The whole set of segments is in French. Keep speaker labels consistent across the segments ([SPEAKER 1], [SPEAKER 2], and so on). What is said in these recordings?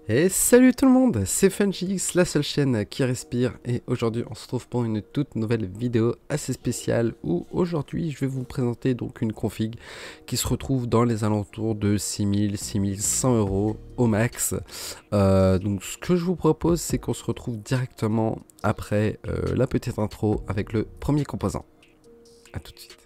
[SPEAKER 1] Et salut tout le monde, c'est FunGX, la seule chaîne qui respire, et aujourd'hui on se retrouve pour une toute nouvelle vidéo assez spéciale où aujourd'hui je vais vous présenter donc une config qui se retrouve dans les alentours de 6000-6100 euros au max. Donc ce que je vous propose, c'est qu'on se retrouve directement après la petite intro avec le premier composant. A tout de suite.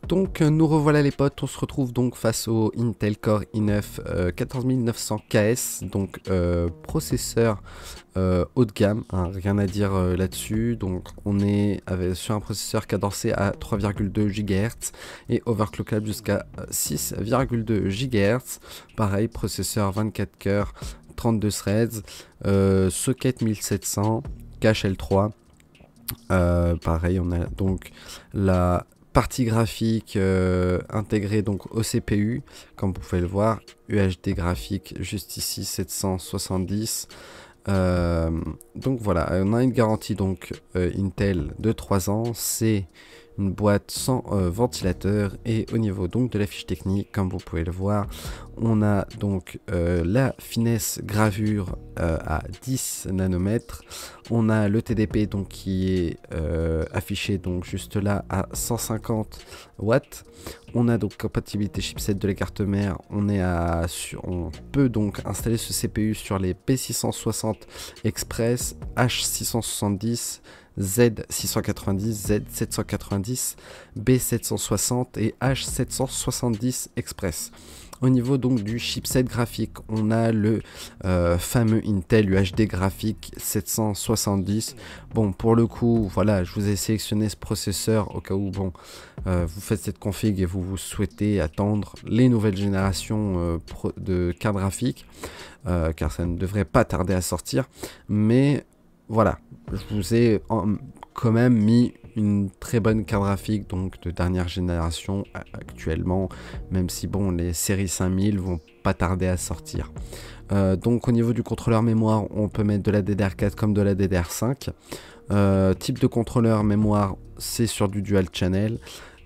[SPEAKER 1] Donc nous revoilà les potes, on se retrouve donc face au Intel Core i9 14900 KS, donc processeur haut de gamme, hein, rien à dire là-dessus. Donc on est sur un processeur cadencé à 3,2 GHz et overclockable jusqu'à 6,2 GHz. Pareil, processeur 24 cœurs, 32 threads, socket 1700, cache L3. Pareil, on a donc la partie graphique intégrée donc au CPU, comme vous pouvez le voir, UHD graphique juste ici 770. Donc voilà, on a une garantie donc Intel de 3 ans, c'est une boîte sans ventilateur, et au niveau donc de la fiche technique, comme vous pouvez le voir, on a donc la finesse gravure à 10 nanomètres, on a le TDP donc qui est affiché donc juste là à 150 watts, on a donc compatibilité chipset de la carte mère, on peut donc installer ce CPU sur les P660 Express, H670, Z690, Z790, B760 et H770 Express. Au niveau donc du chipset graphique, on a le fameux Intel UHD graphique 770. Bon, pour le coup, voilà, je vous ai sélectionné ce processeur au cas où vous faites cette config et vous souhaitez attendre les nouvelles générations de cartes graphiques, car ça ne devrait pas tarder à sortir. Mais voilà, je vous ai quand même mis une très bonne carte graphique donc de dernière génération actuellement, même si bon, les séries 5000 vont pas tarder à sortir. Donc au niveau du contrôleur mémoire, on peut mettre de la DDR4 comme de la DDR5. Type de contrôleur mémoire, c'est sur du dual channel.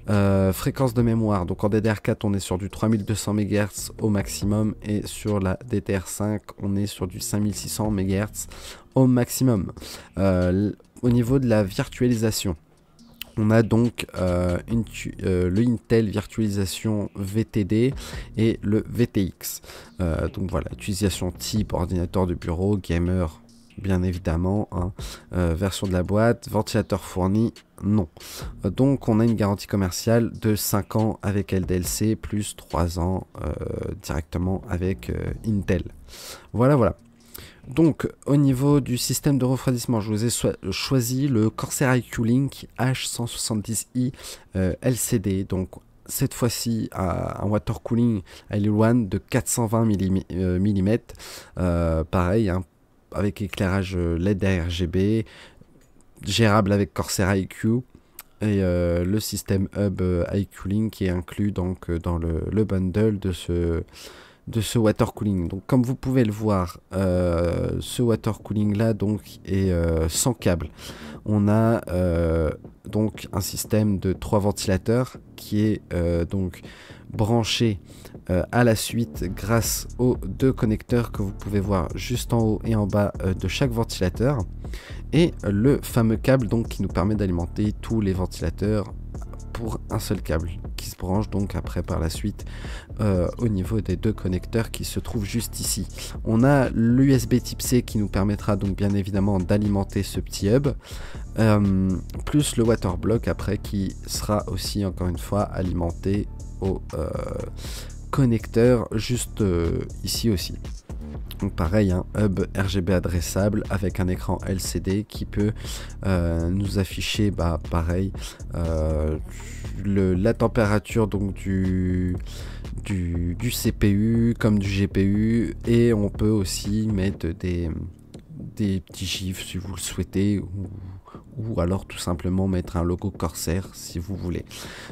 [SPEAKER 1] Fréquence de mémoire, donc en DDR4 on est sur du 3200 MHz au maximum, et sur la DDR5 on est sur du 5600 MHz au maximum. Au niveau de la virtualisation, on a donc le Intel Virtualisation VTD et le VTX. Donc voilà, utilisation type ordinateur de bureau, gamer bien évidemment, hein. Version de la boîte, ventilateur fourni, non. Donc on a une garantie commerciale de 5 ans avec LDLC, plus 3 ans directement avec Intel. Voilà. Donc au niveau du système de refroidissement, je vous ai choisi le Corsair iCool Link H170i LCD. Donc cette fois-ci un water cooling à L1 de 420 mm. Pareil, hein, avec éclairage LED RGB, gérable avec Corsair iQ, et le système hub iCool Link qui est inclus donc dans le bundle de ce water cooling. Donc comme vous pouvez le voir, ce water cooling là donc est sans câble. On a donc un système de 3 ventilateurs qui est donc branché à la suite grâce aux 2 connecteurs que vous pouvez voir juste en haut et en bas de chaque ventilateur, et le fameux câble donc qui nous permet d'alimenter tous les ventilateurs pour un seul câble qui se branche donc après par la suite au niveau des 2 connecteurs qui se trouvent juste ici. On a l'USB type C qui nous permettra donc bien évidemment d'alimenter ce petit hub, plus le water block après qui sera aussi encore une fois alimenté au connecteur juste ici aussi. Donc pareil, un hub RGB adressable avec un écran LCD qui peut nous afficher pareil la température donc du CPU comme du GPU, et on peut aussi mettre des petits gifs si vous le souhaitez, ou alors tout simplement mettre un logo Corsair si vous voulez.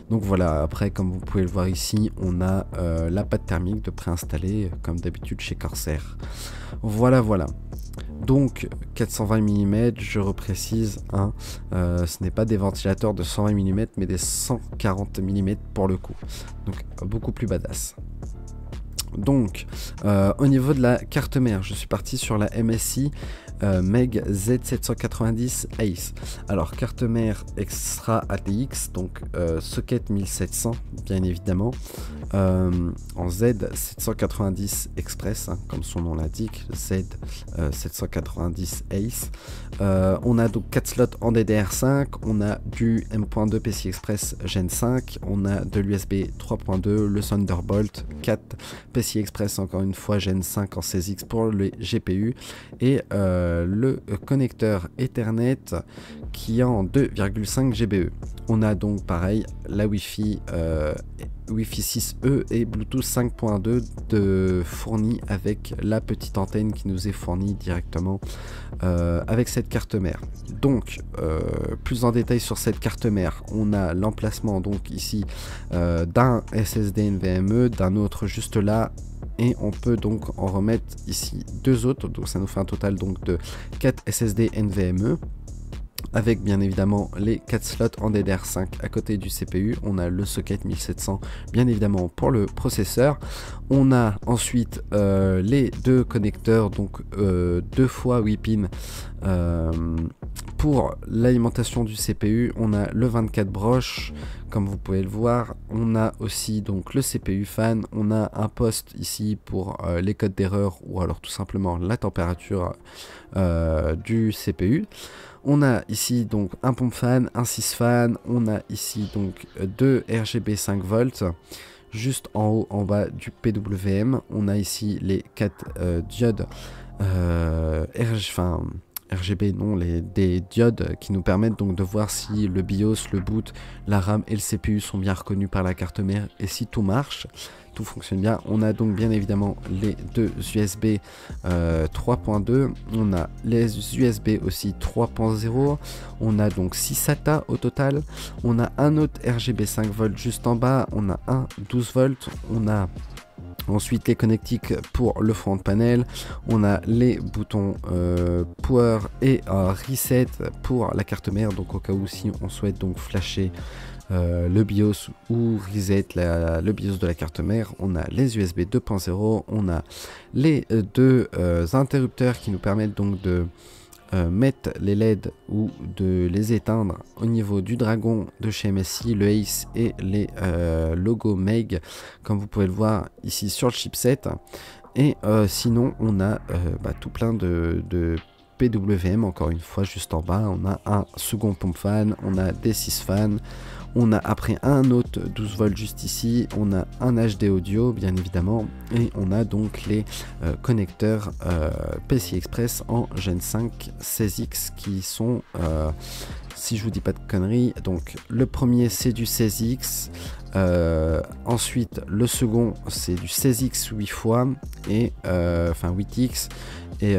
[SPEAKER 1] Donc voilà, après comme vous pouvez le voir ici, on a la pâte thermique de préinstallée comme d'habitude chez Corsair. Voilà. Donc 420 mm, je reprécise, hein, ce n'est pas des ventilateurs de 120 mm mais des 140 mm pour le coup. Donc beaucoup plus badass. Donc au niveau de la carte mère, je suis parti sur la MSI Meg Z790 Ace. Alors carte mère extra ATX, donc socket 1700 bien évidemment, en Z790 Express, hein, comme son nom l'indique, Z790 Ace. On a donc 4 slots en DDR5, on a du M.2 PCI Express Gen 5, on a de l'USB 3.2, le Thunderbolt 4, PCI Express encore une fois Gen 5 en 16X pour les GPU, et le connecteur Ethernet qui est en 2,5 GBE. On a donc pareil la Wi-Fi 6E et Bluetooth 5.2 de fourni avec la petite antenne qui nous est fournie directement avec cette carte mère. Donc plus en détail sur cette carte mère, on a l'emplacement donc ici d'un SSD NVMe, d'un autre juste là, et on peut donc en remettre ici 2 autres, donc ça nous fait un total donc de 4 SSD NVMe avec bien évidemment les 4 slots en DDR5 à côté du CPU. On a le socket 1700 bien évidemment pour le processeur. On a ensuite les 2 connecteurs, donc 2 fois 8 pins pour l'alimentation du CPU. On a le 24 broches comme vous pouvez le voir. On a aussi donc le CPU fan. On a un poste ici pour les codes d'erreur ou alors tout simplement la température du CPU. On a ici donc un pompe fan, un 6 fan. On a ici donc 2 RGB 5 volts. Juste en haut, en bas du PWM, on a ici les 4 diodes RGB, non, des diodes qui nous permettent donc de voir si le BIOS, le boot, la RAM et le CPU sont bien reconnus par la carte mère et si tout marche, tout fonctionne bien. On a donc bien évidemment les 2 USB 3.2, on a les USB aussi 3.0, on a donc 6 SATA au total, on a un autre RGB 5 volts juste en bas, on a un 12 volts, on a ensuite les connectiques pour le front panel, on a les boutons power et reset pour la carte mère, donc au cas où si on souhaite donc flasher le BIOS ou reset le BIOS de la carte mère. On a les USB 2.0, on a les 2 interrupteurs qui nous permettent donc de mettre les LED ou de les éteindre au niveau du Dragon de chez MSI, le Ace et les logos Meg comme vous pouvez le voir ici sur le chipset. Et sinon on a tout plein de PWM encore une fois juste en bas. On a un second pompe fan, on a des 6 fans, on a après un autre 12 volts juste ici, on a un HD audio bien évidemment, et on a donc les connecteurs PCI Express en Gen 5 16X qui sont, si je vous dis pas de conneries, donc le premier c'est du 16X, ensuite le second c'est du 16X 8 fois, et 8X, et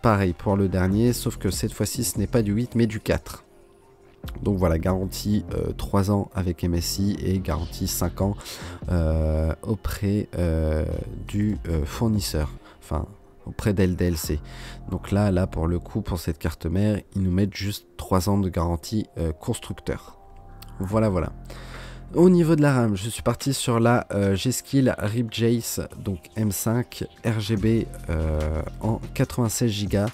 [SPEAKER 1] pareil pour le dernier, sauf que cette fois-ci ce n'est pas du 8 mais du 4. Donc voilà, garantie 3 ans avec MSI et garantie 5 ans auprès du fournisseur, enfin auprès d'LDLC. Donc là pour le coup, pour cette carte mère, ils nous mettent juste 3 ans de garantie constructeur. Voilà. Au niveau de la RAM, je suis parti sur la G-Skill RIP Jace, donc M5 RGB en 96 Go,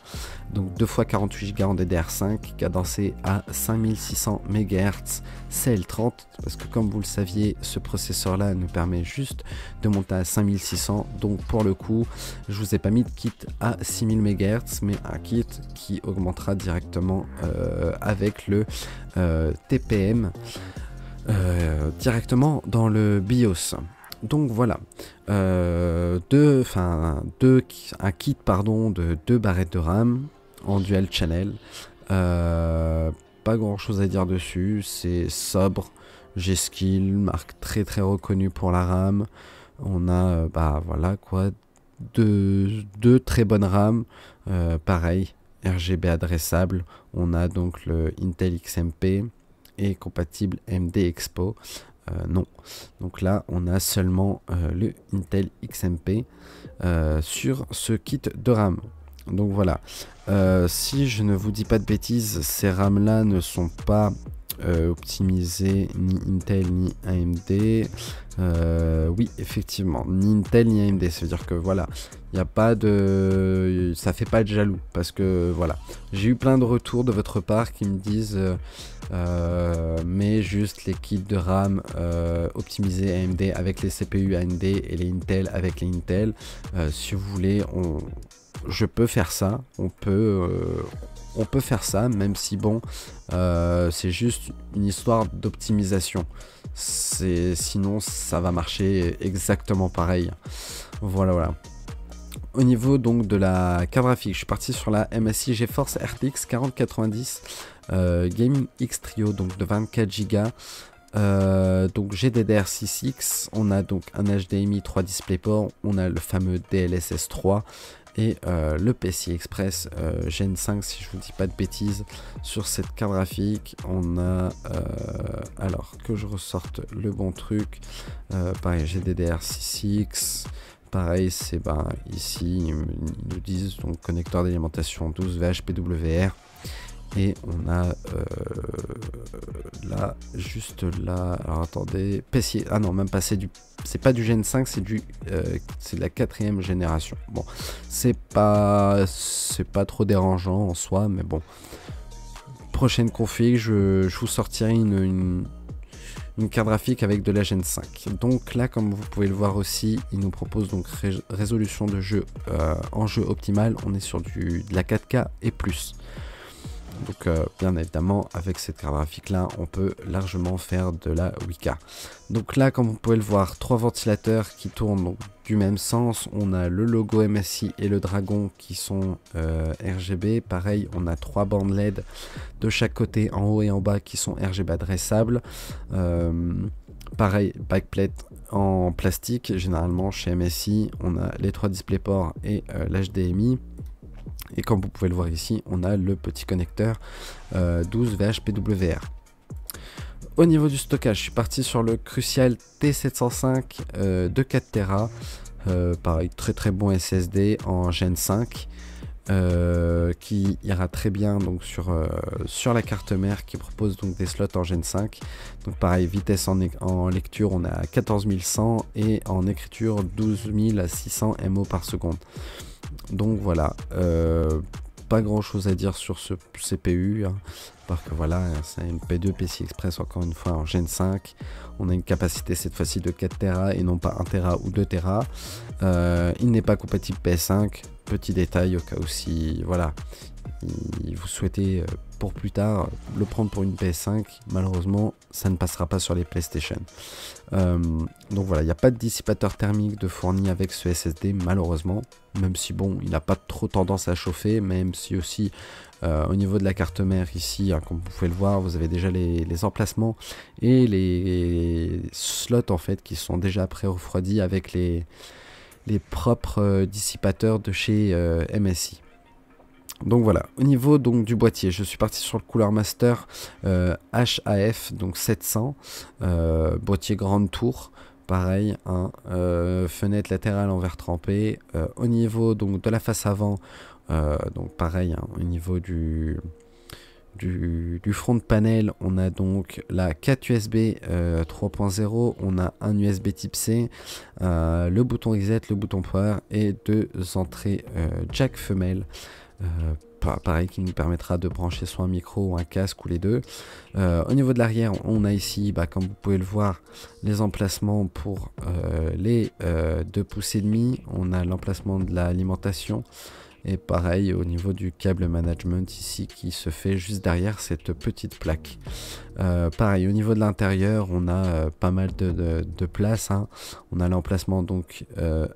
[SPEAKER 1] donc 2 x 48 Go en DDR5, cadencé à 5600 MHz CL30, parce que comme vous le saviez, ce processeur là nous permet juste de monter à 5600, donc pour le coup, je vous ai pas mis de kit à 6000 MHz, mais un kit qui augmentera directement avec le TPM. Directement dans le BIOS. Donc voilà, un kit de 2 barrettes de RAM en dual channel. Pas grand chose à dire dessus, c'est sobre. G-Skill, marque très reconnue pour la RAM. On a voilà quoi, deux très bonnes RAM, Pareil, RGB adressable. On a donc le Intel XMP et compatible AMD Expo. Non. Donc là, on a seulement le Intel XMP sur ce kit de RAM. Donc voilà. Si je ne vous dis pas de bêtises, ces RAM là ne sont pas optimisés ni Intel ni AMD. Oui, effectivement, ni Intel ni AMD. Ça veut dire que voilà, il n'y a pas de, ça fait pas de jaloux parce que voilà, j'ai eu plein de retours de votre part qui me disent mais juste les kits de RAM optimisés AMD avec les CPU AMD et les Intel avec les Intel. Si vous voulez, je peux faire ça. On peut faire ça, même si bon, c'est juste une histoire d'optimisation. Sinon, ça va marcher exactement pareil. Voilà. Au niveau donc de la carte graphique, je suis parti sur la MSI GeForce RTX 4090 Gaming X Trio, donc de 24 Go. Donc GDDR6X, on a donc un HDMI 3 DisplayPort, on a le fameux DLSS 3 et le PCI Express Gen 5, si je vous dis pas de bêtises. Sur cette carte graphique, on a alors que je ressorte le bon truc, pareil GDDR6X. Pareil, c'est ici ils nous disent donc connecteur d'alimentation 12 VHPWR. Et on a là, juste là, alors attendez, PCI, ah non, même pas, c'est pas du Gen 5, c'est de la 4e génération. Bon, c'est pas trop dérangeant en soi, mais bon. Prochaine config, je vous sortirai une carte graphique avec de la Gen 5. Donc là, comme vous pouvez le voir aussi, il nous propose donc résolution de jeu en jeu optimal. On est sur de la 4K et plus. Donc bien évidemment, avec cette carte graphique là, on peut largement faire de la 8K. Donc là, comme vous pouvez le voir, 3 ventilateurs qui tournent donc, du même sens. On a le logo MSI et le dragon qui sont RGB. Pareil, on a 3 bandes LED de chaque côté, en haut et en bas, qui sont RGB adressables. Pareil, backplate en plastique. Généralement chez MSI, on a les 3 DisplayPort et l'HDMI. Et comme vous pouvez le voir ici, on a le petit connecteur 12 VHPWR. Au niveau du stockage, je suis parti sur le Crucial T705 de 4 Tera. Pareil, très bon SSD en Gen 5. Qui ira très bien donc sur la carte mère qui propose donc des slots en Gen 5. Donc pareil, vitesse en lecture on est à 14100 et en écriture 12600 MO par seconde. Donc voilà, pas grand chose à dire sur ce CPU, hein, parce que voilà, c'est une P2 PCI Express encore une fois en Gen 5. On a une capacité cette fois-ci de 4 Tera et non pas 1 Tera ou 2 Tera. Il n'est pas compatible PS5, petit détail au cas où si voilà, vous souhaitez pour plus tard le prendre pour une PS5, malheureusement ça ne passera pas sur les PlayStation. Donc voilà, il n'y a pas de dissipateur thermique de fourni avec ce SSD malheureusement, même si bon, il n'a pas trop tendance à chauffer, même si aussi au niveau de la carte mère ici, hein, comme vous pouvez le voir, vous avez déjà les emplacements et les slots en fait qui sont déjà pré-refroidis avec les propres dissipateurs de chez MSI. Donc voilà, au niveau donc du boîtier, je suis parti sur le Cooler Master HAF donc 700, boîtier grande tour, pareil, hein, fenêtre latérale en verre trempé. Au niveau donc de la face avant, donc pareil, hein, au niveau du front panel, on a donc la 4 USB 3.0, on a un USB type C, le bouton reset, le bouton power et 2 entrées jack femelle. Pareil, qui nous permettra de brancher soit un micro ou un casque ou les deux. Au niveau de l'arrière, on a ici, comme vous pouvez le voir, les emplacements pour les 2 pouces et demi. On a l'emplacement de l'alimentation. Et pareil au niveau du câble management ici qui se fait juste derrière cette petite plaque. Pareil au niveau de l'intérieur, on a pas mal de place, hein. On a l'emplacement donc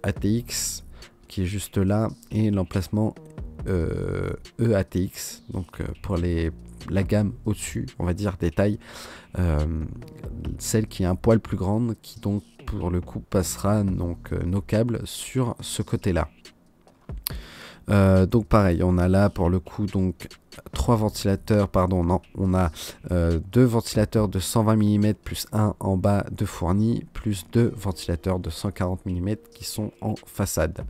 [SPEAKER 1] ATX qui est juste là et l'emplacement EATX, donc pour la gamme au-dessus, on va dire des tailles, celle qui est un poil plus grande, qui donc pour le coup passera donc nos câbles sur ce côté-là. Donc pareil, on a là pour le coup donc 3 ventilateurs, pardon, non, on a 2 ventilateurs de 120 mm plus 1 en bas de fourni, plus 2 ventilateurs de 140 mm qui sont en façade.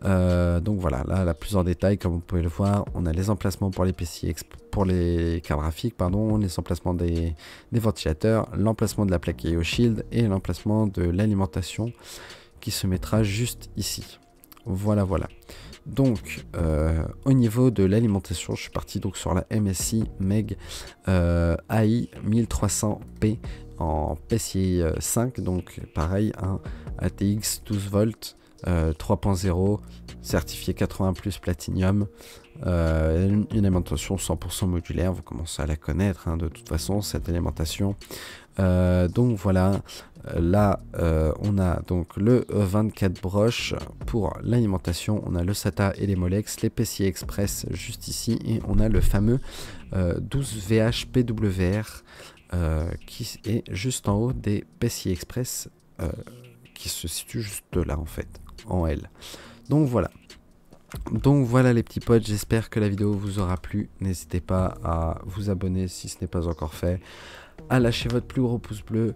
[SPEAKER 1] Donc voilà, là plus en détail, comme vous pouvez le voir, on a les emplacements pour les PCI pour les cartes graphiques, pardon, les emplacements des ventilateurs, l'emplacement de la plaque IO Shield et l'emplacement de l'alimentation qui se mettra juste ici. Voilà. Donc au niveau de l'alimentation, je suis parti donc sur la MSI MEG AI 1300P en PCI 5, donc pareil, un ATX 12 volts 3.0 certifié 80 plus Platinum, une alimentation 100% modulaire, vous commencez à la connaître hein, de toute façon cette alimentation. Donc voilà, là on a donc le 24 broches pour l'alimentation, on a le SATA et les Molex, les PCI Express juste ici, et on a le fameux 12VH PWR qui est juste en haut des PCI Express qui se situe juste là en fait, en L. Donc voilà les petits potes, j'espère que la vidéo vous aura plu. N'hésitez pas à vous abonner si ce n'est pas encore fait, à lâcher votre plus gros pouce bleu,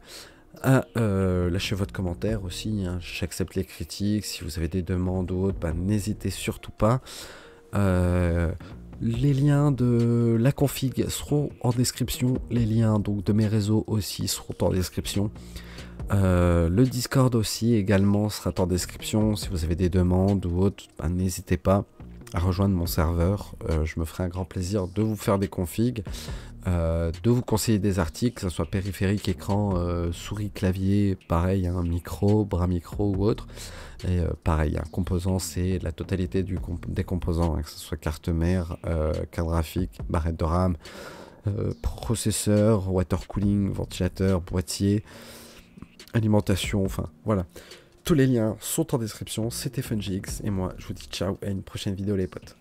[SPEAKER 1] à lâcher votre commentaire aussi, hein. J'accepte les critiques, si vous avez des demandes ou autres, bah, n'hésitez surtout pas. Les liens de la config seront en description, les liens donc de mes réseaux aussi seront en description. Le Discord aussi également sera en description. Si vous avez des demandes ou autres, bah, n'hésitez pas à rejoindre mon serveur. Je me ferai un grand plaisir de vous faire des configs, de vous conseiller des articles, que ce soit périphérique, écran, souris, clavier, pareil, hein, micro, bras micro ou autre. Et pareil, un composant, c'est la totalité des composants, hein, que ce soit carte mère, carte graphique, barrette de RAM, processeur, water cooling, ventilateur, boîtier, alimentation, enfin voilà. Tous les liens sont en description. C'était FunGX et moi je vous dis ciao à une prochaine vidéo les potes.